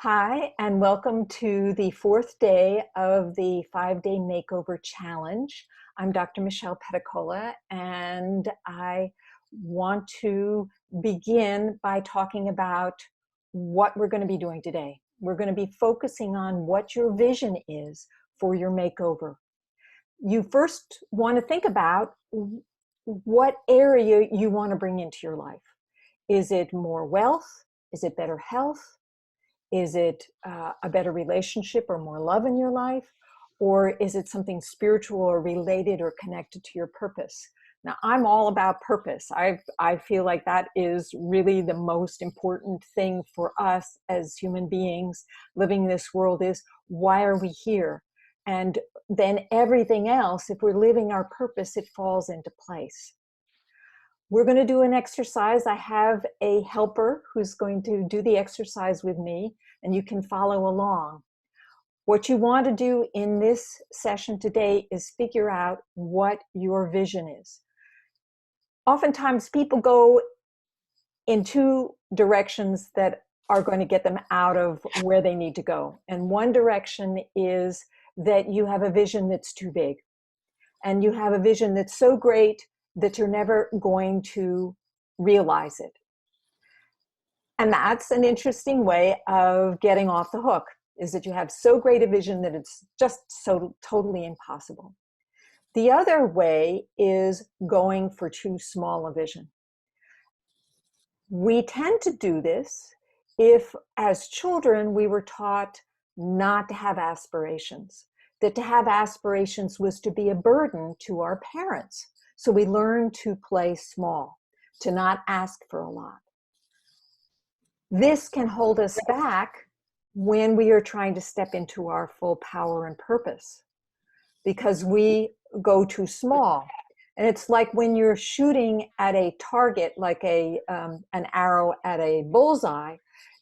Hi, and welcome to the fourth day of the 5-day makeover challenge. I'm Dr. Michelle Pedicola, and I want to begin by talking about what we're going to be doing today. We're going to be focusing on what your vision is for your makeover. You first want to think about what area you want to bring into your life. Is it more wealth? Is it better health? Is it a better relationship or more love in your life? Or is it something spiritual or related or connected to your purpose? Now, I'm all about purpose. I feel like that is really the most important thing for us as human beings living in this world is, why are we here? And then everything else, if we're living our purpose, it falls into place. We're going to do an exercise. I have a helper who's going to do the exercise with me, and you can follow along. What you want to do in this session today is figure out what your vision is. Oftentimes people go in two directions that are going to get them out of where they need to go. And one direction is that you have a vision that's too big, and you have a vision that's so great that you're never going to realize it. And that's an interesting way of getting off the hook, is that you have so great a vision that it's just so totally impossible. The other way is going for too small a vision. We tend to do this if, as children, we were taught not to have aspirations, that to have aspirations was to be a burden to our parents. So we learn to play small, to not ask for a lot. This can hold us back when we are trying to step into our full power and purpose, because we go too small. And it's like when you're shooting at a target, like an arrow at a bullseye,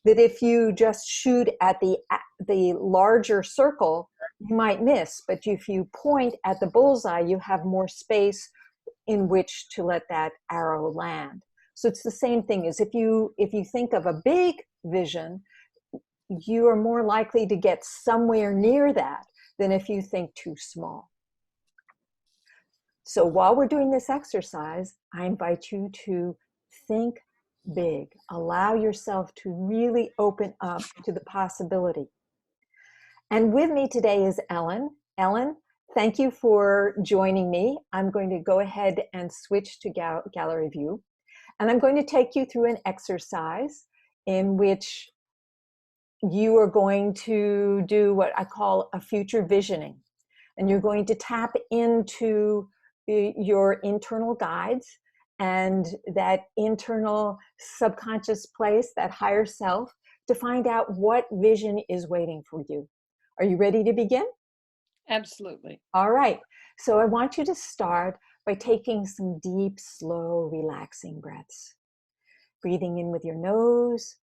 that if you just shoot at the larger circle, you might miss. But if you point at the bullseye, you have more space in which to let that arrow land. So it's the same thing as if you think of a big vision, you are more likely to get somewhere near that than if you think too small. So while we're doing this exercise, I invite you to think big. Allow yourself to really open up to the possibility. And with me today is Ellen. Ellen, thank you for joining me. I'm going to go ahead and switch to gallery view. And I'm going to take you through an exercise in which you are going to do what I call a future visioning. And you're going to tap into your internal guides and that internal subconscious place, that higher self, to find out what vision is waiting for you. Are you ready to begin? Absolutely. All right. So I want you to start by taking some deep, slow, relaxing breaths. Breathing in with your nose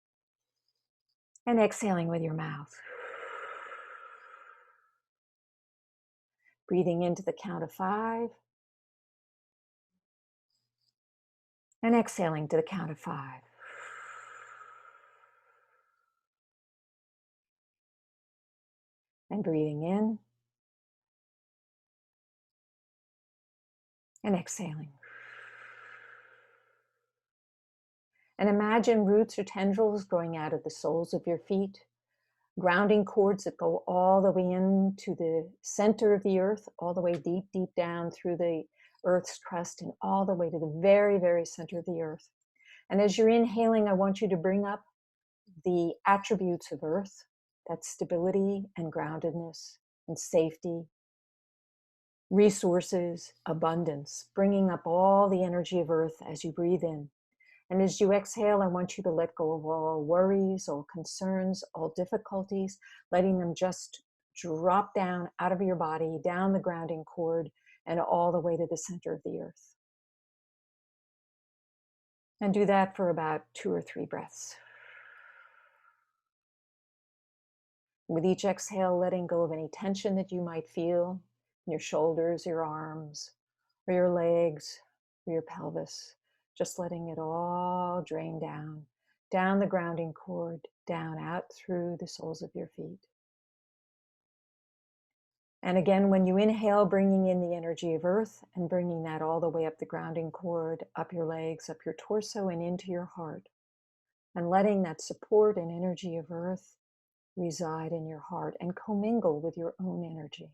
and exhaling with your mouth. Breathing into the count of 5 and exhaling to the count of 5. And breathing in and exhaling. And imagine roots or tendrils growing out of the soles of your feet, grounding cords that go all the way into the center of the earth, all the way deep, deep down through the earth's crust and all the way to the very, very center of the earth. And as you're inhaling, I want you to bring up the attributes of earth, that's stability and groundedness and safety, resources, abundance, bringing up all the energy of earth as you breathe in. And as you exhale, I want you to let go of all worries, all concerns, all difficulties, letting them just drop down out of your body, down the grounding cord, and all the way to the center of the earth. And do that for about 2 or 3 breaths. With each exhale, letting go of any tension that you might feel in your shoulders, your arms, or your legs, or your pelvis. Just letting it all drain down down the grounding cord, down out through the soles of your feet. And again, when you inhale, bringing in the energy of earth and bringing that all the way up the grounding cord, up your legs, up your torso, and into your heart. And letting that support and energy of earth reside in your heart and commingle with your own energy.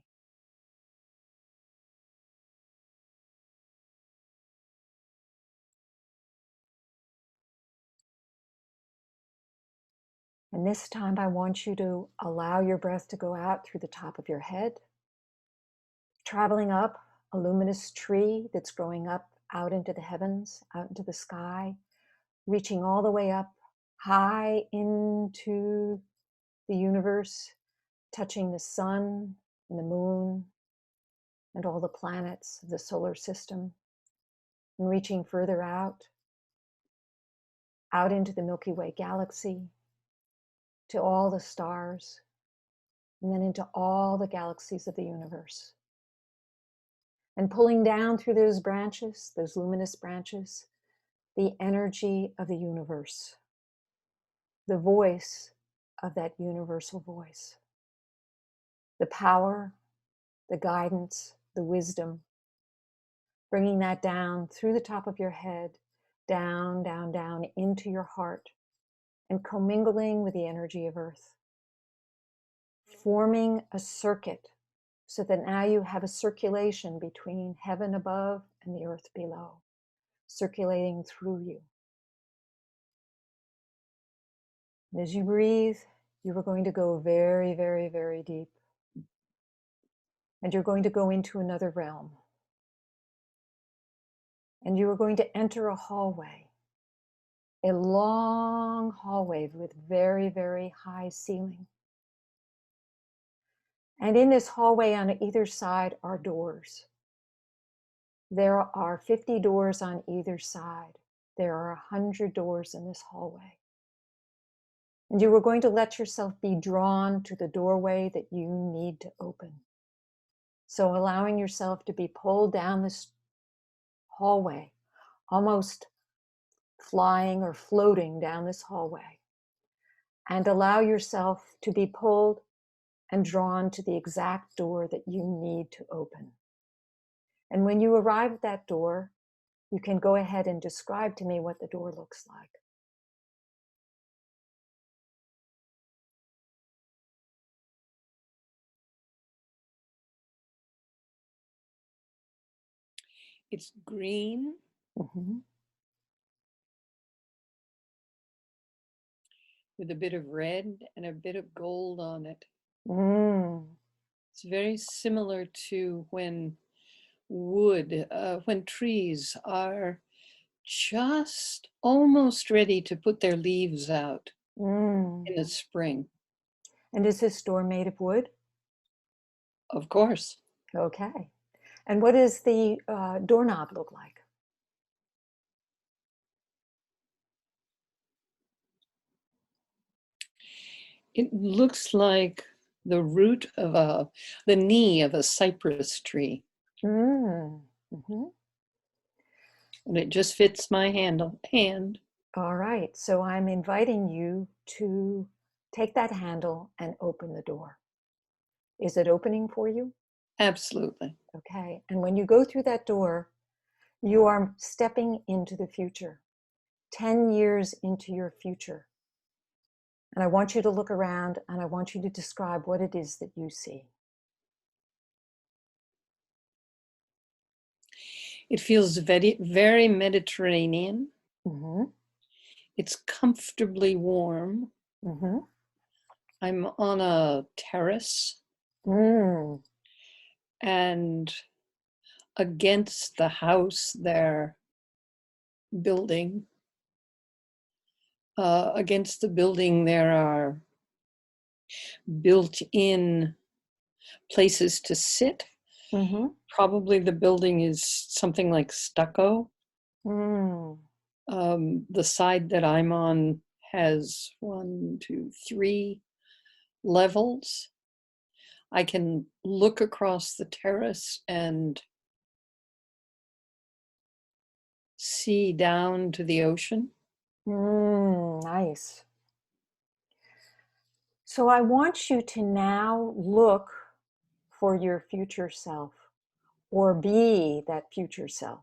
And this time I want you to allow your breath to go out through the top of your head, traveling up a luminous tree that's growing up out into the heavens, out into the sky, reaching all the way up high into the universe, touching the sun and the moon and all the planets of the solar system, and reaching further out into the Milky Way galaxy, to all the stars, and then into all the galaxies of the universe. And pulling down through those branches, those luminous branches, the energy of the universe, the voice of that universal voice, the power, the guidance, the wisdom, bringing that down through the top of your head, down, down, down into your heart, and commingling with the energy of earth, forming a circuit so that now you have a circulation between heaven above and the earth below, circulating through you. And as you breathe, you are going to go very, very, very deep. And you're going to go into another realm. And you are going to enter a hallway, a long hallway with very, very high ceiling. And in this hallway on either side are doors. There are 50 doors on either side. There are 100 doors in this hallway. And you are going to let yourself be drawn to the doorway that you need to open. So allowing yourself to be pulled down this hallway, almost flying or floating down this hallway. And allow yourself to be pulled and drawn to the exact door that you need to open. And when you arrive at that door, you can go ahead and describe to me what the door looks like. It's green Mm-hmm. with a bit of red and a bit of gold on it. Mm. It's very similar to when when trees are just almost ready to put their leaves out Mm. in the spring. And is this door made of wood? Of course. Okay. And what does the doorknob look like? It looks like the root of the knee of a cypress tree. Mm. Mm-hmm. And it just fits my hand. All right. So I'm inviting you to take that handle and open the door. Is it opening for you? Absolutely. Okay. And when you go through that door, you are stepping into the future, 10 years into your future. And I want you to look around and I want you to describe what it is that you see. It feels very, very Mediterranean. Mm-hmm. It's comfortably warm. Mm-hmm. I'm on a terrace, Mm. and against the house they're building, against the building there are built-in places to sit. Mm-hmm. Probably the building is something like stucco. Mm. The side that I'm on has 1, 2, 3 levels. I can look across the terrace and see down to the ocean. Nice. So I want you to now look for your future self or be that future self.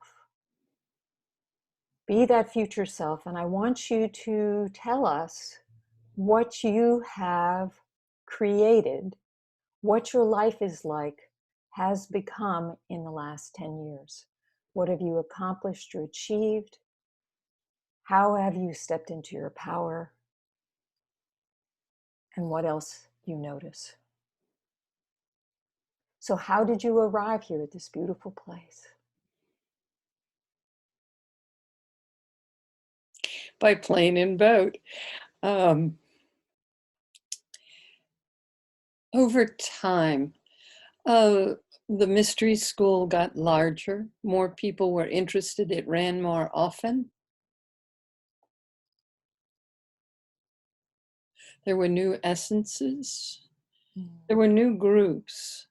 Be that future self. And I want you to tell us what you have created, what your life is like, has become in the last 10 years. What have you accomplished or achieved? How have you stepped into your power? And what else you notice? So, how did you arrive here at this beautiful place? By plane and boat. Um, over time, uh, the mystery school got larger. More people were interested. It ran more often. There were new essences. There were new groups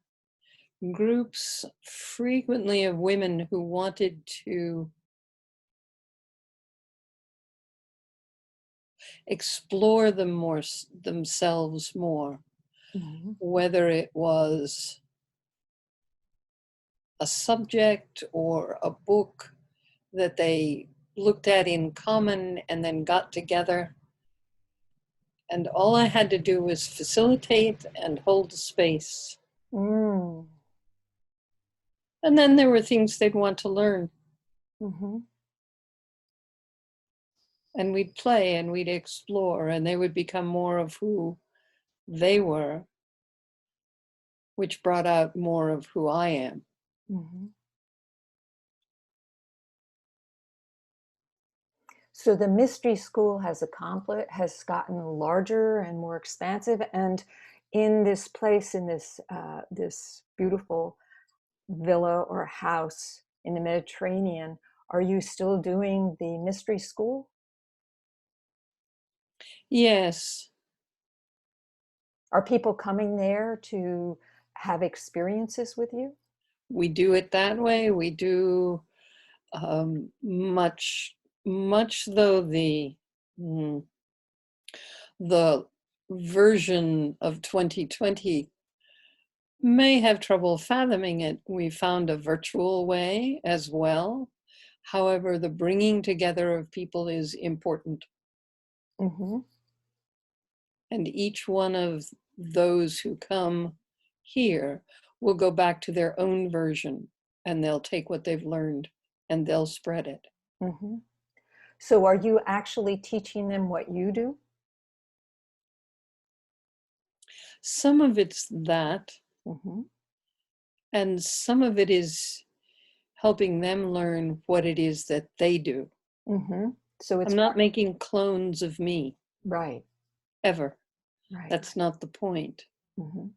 frequently of women who wanted to explore them more, themselves more, Mm-hmm. whether it was a subject or a book that they looked at in common and then got together. And all I had to do was facilitate and hold the space. Mm. And then there were things they'd want to learn. Mm-hmm. And we'd play and we'd explore, and they would become more of who they were, which brought out more of who I am. Mm-hmm. So the mystery school has gotten larger and more expansive, and in this place, in this beautiful villa or house in the Mediterranean, are you still doing the mystery school? Yes, Are people coming there to have experiences with you? we do it that way. We do much though mm, the version of 2020 may have trouble fathoming it. We found a virtual way as well. However, the bringing together of people is important. Mm-hmm. And each one of those who come here will go back to their own version and they'll take what they've learned and they'll spread it. Mm-hmm. So are you actually teaching them what you do? Some of it's that, Mm-hmm. and some of it is helping them learn what it is that they do. Mm-hmm. So I'm it's not making clones of me, right, ever. right. That's not the point. Mm-hmm.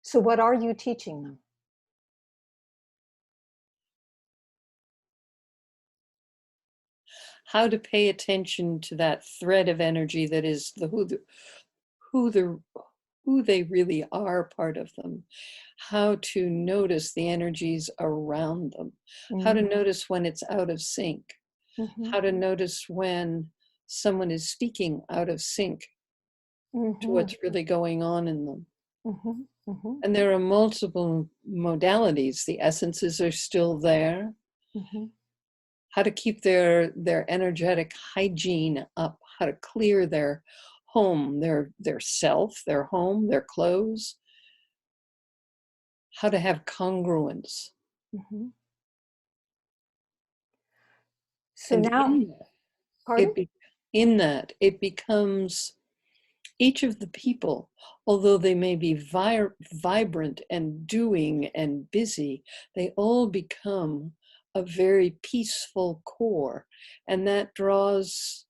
So what are you teaching them? How to pay attention to that thread of energy that is who the who they really are part of them, how to notice the energies around them, how to notice when it's out of sync, Mm-hmm. how to notice when someone is speaking out of sync to Mm-hmm. what's really going on in them. Mm-hmm. Mm-hmm. And there are multiple modalities. The essences are still there. Mm-hmm. How to keep their energetic hygiene up, how to clear their home, their self, their home, their clothes, how to have congruence. Mm-hmm. So And now, in that, pardon? it be, in that it becomes each of the people, although they may be vibrant and doing and busy, they all become a very peaceful core, and that draws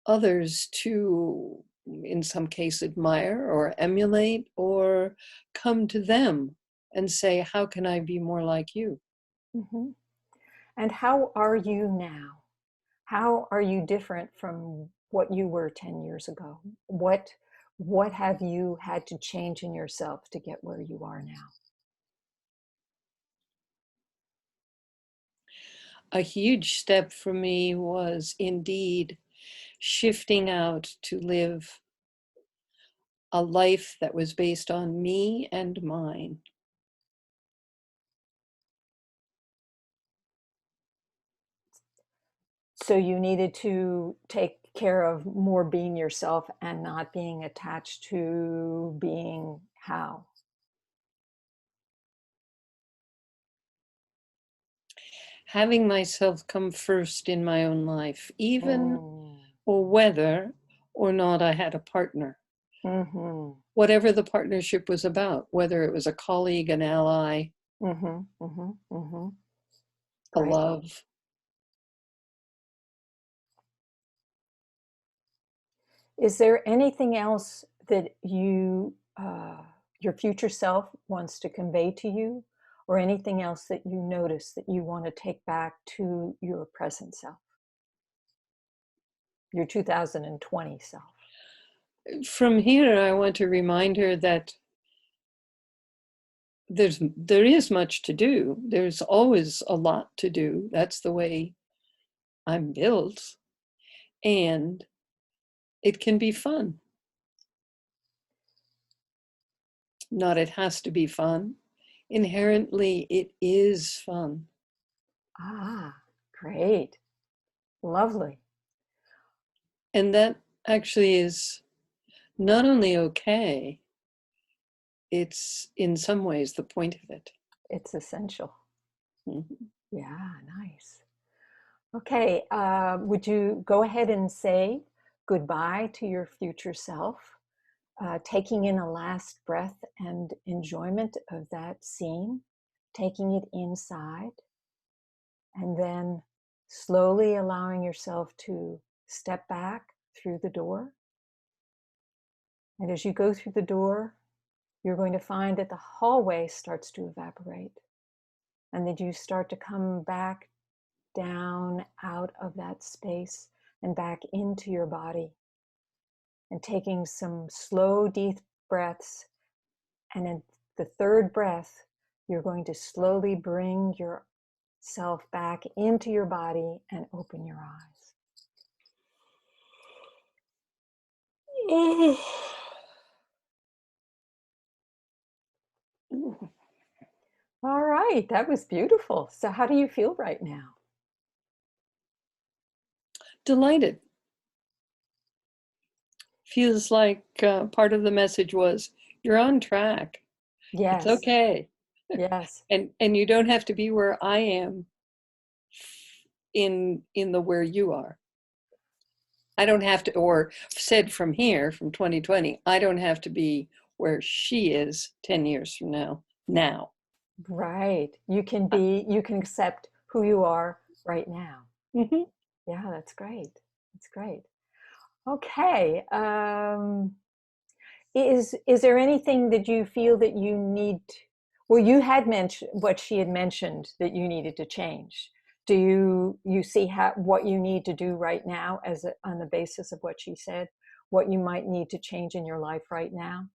others to, in some case, admire or emulate or come to them and say, how can I be more like you? Mm-hmm. And how are you now? How are you different from what you were 10 years ago? What have you had to change in yourself to get where you are now? A huge step for me was indeed shifting out to live a life that was based on me and mine. So you needed to take care of more being yourself and not being attached to being how? Having myself come first in my own life, even Mm. whether or not I had a partner, Mm-hmm. whatever the partnership was about, whether it was a colleague, an ally, Mm-hmm. Mm-hmm. Mm-hmm. a Right. love. Is there anything else that your future self wants to convey to you, or anything else that you notice that you want to take back to your present self, your 2020 self? From here, I want to remind her that there is much to do. There's always a lot to do. That's the way I'm built, and it can be fun. Not it has to be fun. Inherently, it is fun. Ah, great. Lovely. And that actually is not only okay, it's in some ways the point of it. It's essential. Mhm. Yeah, nice. Okay, would you go ahead and say goodbye to your future self, taking in a last breath and enjoyment of that scene, taking it inside, and then slowly allowing yourself to step back through the door. And as you go through the door, you're going to find that the hallway starts to evaporate, and that you start to come back down out of that space and back into your body, and taking some slow, deep breaths. And in the third breath, you're going to slowly bring yourself back into your body and open your eyes. All right, that was beautiful. So, how do you feel right now? Delighted. Feels like part of the message was you're on track. It's Yes, okay. yes, And you don't have to be where I am in the where you are. I don't have to, or said from here, from 2020, I don't have to be where she is 10 years from now. Now. right. You can accept who you are right now. Mhm. Yeah, that's great. That's great. Okay. Is there anything that you feel that you need? Well, you had mentioned what she had mentioned that you needed to change. Do you see what you need to do right now on the basis of what she said? What you might need to change in your life right now,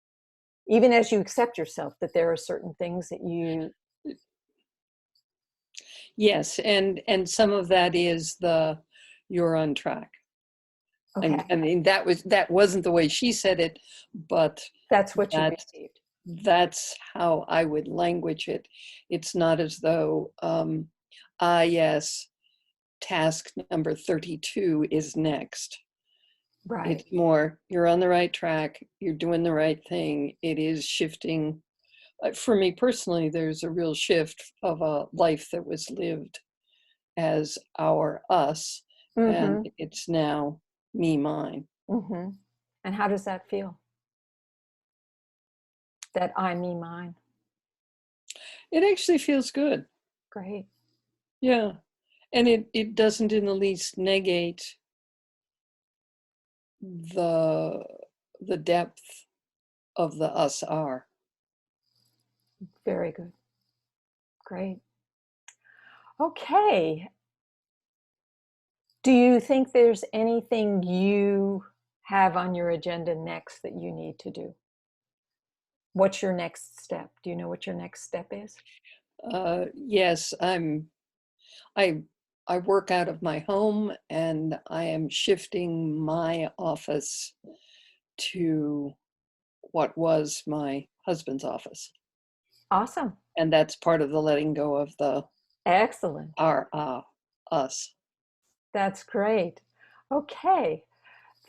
even as you accept yourself that there are certain things that you. Yes, and some of that is the you're on track. I Okay, mean that wasn't the way she said it, but that's what you that received. that's how I would language it. It's not as though yes, task number 32 is next. Right. It's more you're on the right track, you're doing the right thing. It is shifting. For me personally, there's a real shift of a life that was lived as our us, and Mm-hmm. it's now me, mine. Mm-hmm. And how does that feel? That I, me, mine. It actually feels good. Great. Yeah. And it doesn't in the least negate the the depth of the us are. Very good. Great. Okay. Do you think there's anything you have on your agenda next that you need to do? What's your next step? Do you know what your next step is? Yes, I I work out of my home, and I am shifting my office to what was my husband's office. Awesome. And that's part of the letting go of the Excellent. our us. That's great. Okay.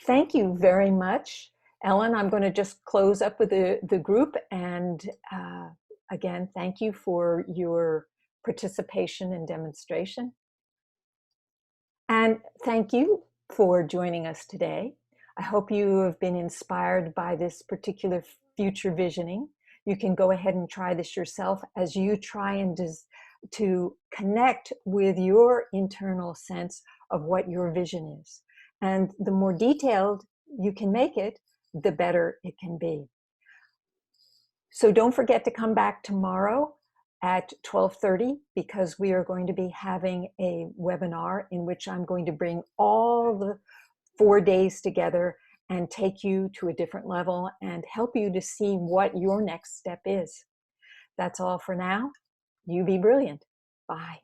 Thank you very much, Ellen. I'm going to just close up with the group. And again, thank you for your participation and demonstration. And thank you for joining us today. I hope you have been inspired by this particular future visioning. You can go ahead and try this yourself as you try and to connect with your internal sense of what your vision is. And the more detailed you can make it, the better it can be. So don't forget to come back tomorrow at 12:30 because we are going to be having a webinar in which I'm going to bring all the 4 days together and take you to a different level and help you to see what your next step is. That's all for now. You be brilliant. Bye.